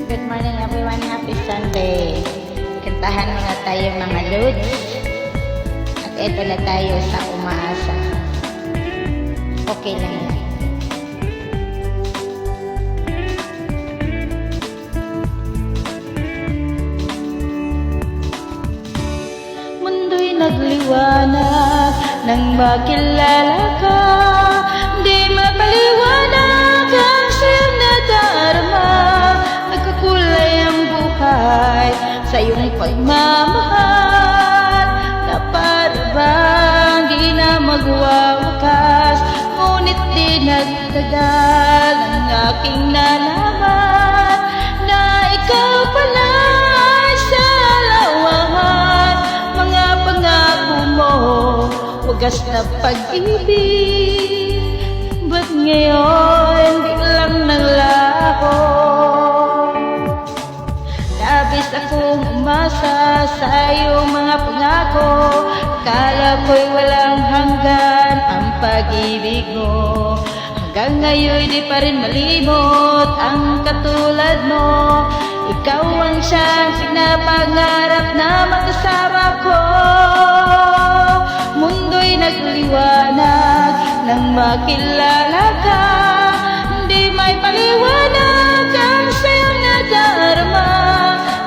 Good morning everyone, happy Sunday. Kantahan mga tayo mga lods. At eto na tayo sa umaasa. Okay lang yan. Mundo'y nagliwanag nang makilala ka. Di mapaliwanag ang siyang nadarama. Nagkakulay ang buhay sa iyong pagmamahal, na para bang di na magwawakas. Ngunit di nagtagal ang aking nalaman na ikaw pala ay sa lawangan. Mga pangako mo, wagas na pag-ibig, ba't ngayon biglang nanglaho? Labis akong umasa sa iyong mga pangako. Akala ko'y walang hanggan ang pag-ibig mo. Hanggang ngayon di pa rin malimot ang katulad mo. Ikaw ang siyang pinapangarap na makasama ko. Mundo'y nagliwanag nang makilala ka. Hindi may paliwanag ang siyang nadarama.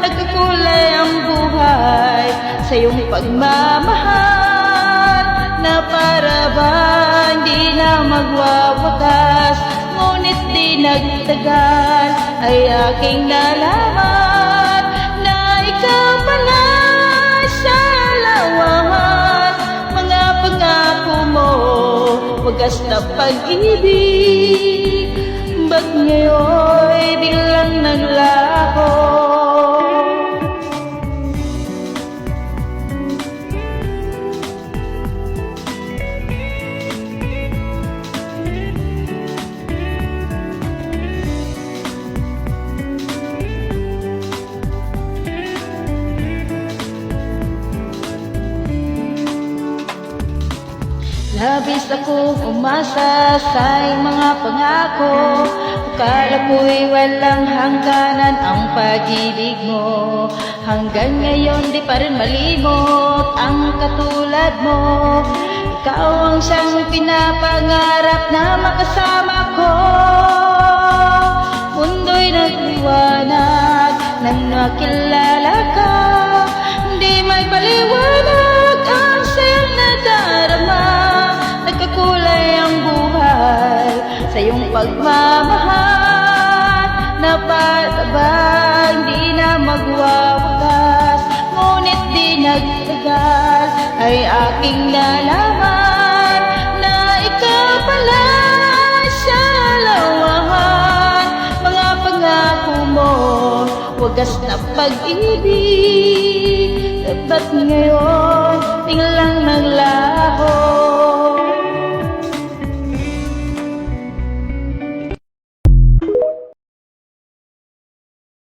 Nagkakulay ang buhay sa iyong pagmamahal, na para bang di na magwawakas. Ngunit di nagtagal ay aking nalaman na ikaw pala sa lawangan. Mga pangako mo, wagas na pag-ibig, ba't ngayon biglang naglaho? Labis akong umasa sa iyong mga pangako. Akala ko'y walang hangganan ang pag-ibig mo. Hanggang ngayon di pa rin malimot ang katulad mo. Ikaw ang siyang pinapangarap na makasama ko. Mundo'y nagliwanag nang nakilala ka. Hindi may paliwanag ang siyang nadarama. Nagkakulay ang buhay sa iyong pagmamahal, na para bang di na magwawakas. Ngunit di nagtagal ay aking nalaman na ikaw pala sa lawangan. Mga pangako mo, wagas na pag-ibig, ba't ngayon biglang naglaho?